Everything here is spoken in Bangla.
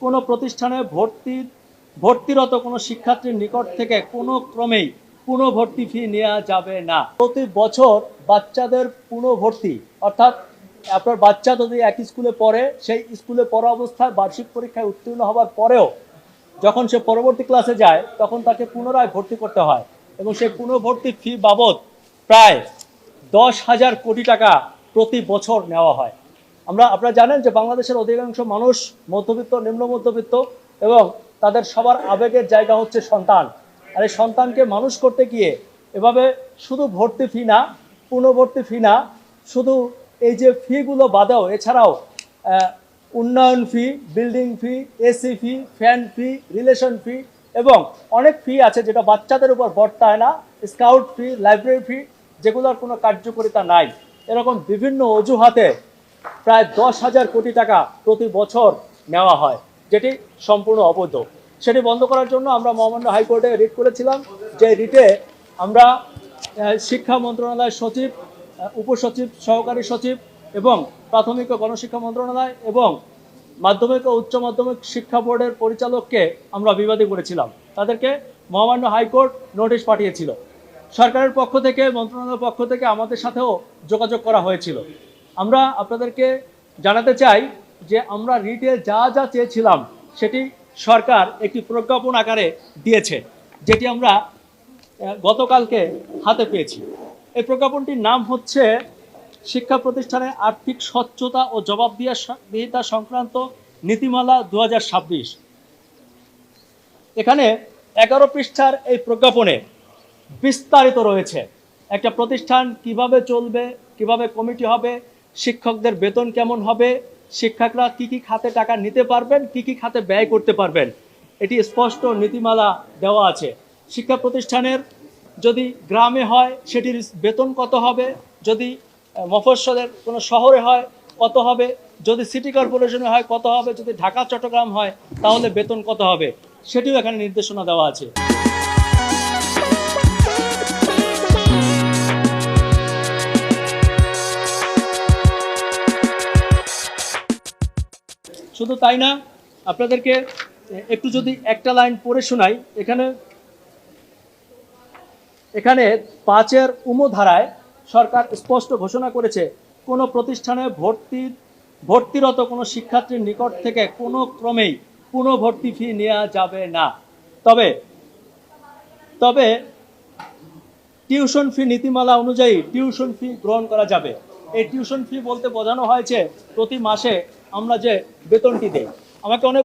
কোনো প্রতিষ্ঠানে ভর্তিরত কোনো শিক্ষার্থীর নিকট থেকে কোনো ক্রমেই পুনঃভর্তি ফি নেওয়া যাবে না। প্রতি বছর বাচ্চাদের পুনঃভর্তি, অর্থাৎ আপনার বাচ্চা যদি এক স্কুলে পড়ে, সেই স্কুলে পড়া অবস্থায় বার্ষিক পরীক্ষায় উত্তীর্ণ হওয়ার পরেও যখন সে পরবর্তী ক্লাসে যায় তখন তাকে পুনরায় ভর্তি করতে হয় এবং সেই পুনঃভর্তি ফি বাবদ প্রায় 10,000 কোটি টাকা প্রতি বছর নেওয়া হয়। আপনারা জানেন যে বাংলাদেশের অধিকাংশ মানুষ মধ্যবিত্ত, নিম্ন মধ্যবিত্ত এবং তাদের সবার আবেগের জায়গা হচ্ছে সন্তান। আর এই সন্তানকে মানুষ করতে গিয়ে এভাবে শুধু ভর্তি ফি না, পুনঃভর্তি ফি না, শুধু এই যে ফিগুলো বাদেও এছাড়াও উন্নয়ন ফি, বিল্ডিং ফি, এসি ফি, ফ্যান ফি, রিলেশন ফি এবং অনেক ফি আছে যেটা বাচ্চাদের উপর বর্তায় না, স্কাউট ফি, লাইব্রেরি ফি, যেগুলোর কোনো কার্যকারিতা নাই। এরকম বিভিন্ন অজুহাতে প্রায় 10,000 কোটি টাকা প্রতি বছর নেওয়া হয়, যেটি সম্পূর্ণ অবৈধ। সেটি বন্ধ করার জন্য আমরা মহামান্য হাইকোর্টে রিট করেছিলাম। যে রিটে আমরা শিক্ষা মন্ত্রণালয়ের সচিব, উপসচিব, সহকারী সচিব এবং প্রাথমিক ও গণশিক্ষা মন্ত্রণালয় এবং মাধ্যমিক ও উচ্চ মাধ্যমিক শিক্ষা বোর্ডের পরিচালককে আমরা বিবাদী করেছিলাম। তাদেরকে মহামান্য হাইকোর্ট নোটিশ পাঠিয়েছিল। সরকারের পক্ষ থেকে, মন্ত্রণালয়ের পক্ষ থেকে আমাদের সাথেও যোগাযোগ করা হয়েছিল। আমরা আপনাদেরকে জানাতে চাই যে আমরা রিটে যা যা চেয়েছিলাম সেটি সরকার একটি প্রজ্ঞাপন আকারে দিয়েছে, যেটি আমরা গতকালকে হাতে পেয়েছি। এই প্রজ্ঞাপনটির নাম হচ্ছে শিক্ষা প্রতিষ্ঠানে আর্থিক স্বচ্ছতা ও জবাবদিহিতা সংক্রান্ত নীতিমালা 2026। এখানে 11 পৃষ্ঠার এই প্রজ্ঞাপনে বিস্তারিত রয়েছে একটা প্রতিষ্ঠান কিভাবে চলবে, কিভাবে কমিটি হবে, শিক্ষকদের বেতন কেমন হবে, শিক্ষকরা কি কি খাতে টাকা নিতে পারবেন, কি কি খাতে ব্যয় করতে পারবেন, এটি স্পষ্ট নীতিমালা দেওয়া আছে। শিক্ষা প্রতিষ্ঠানের যদি গ্রামে হয় সেটির বেতন কত হবে, যদি মফস্বলের কোনো শহরে হয় কত হবে, যদি সিটি কর্পোরেশনে হয় কত হবে, যদি ঢাকা চট্টগ্রাম হয় তাহলে বেতন কত হবে, সেটিও এখানে নির্দেশনা দেওয়া আছে। শুধু তাই না, আপনাদেরকে একটু যদি একটা লাইন পড়ে শোনাই। এখানে 5-এর ধারায় সরকার স্পষ্ট ঘোষণা করেছে কোনো প্রতিষ্ঠানে ভর্তিরত কোনো শিক্ষার্থীর নিকট থেকে কোনো ক্রমেই পুনঃভর্তি ফি নেওয়া যাবে না। তবে টিউশন ফি নীতিমালা অনুযায়ী টিউশন ফি গ্রহণ করা যাবে। এই টিউশন ফি বলতে বোঝানো হয়েছে প্রতি মাসে আমরা যে বেতনটি দেই। আমাকে অনেক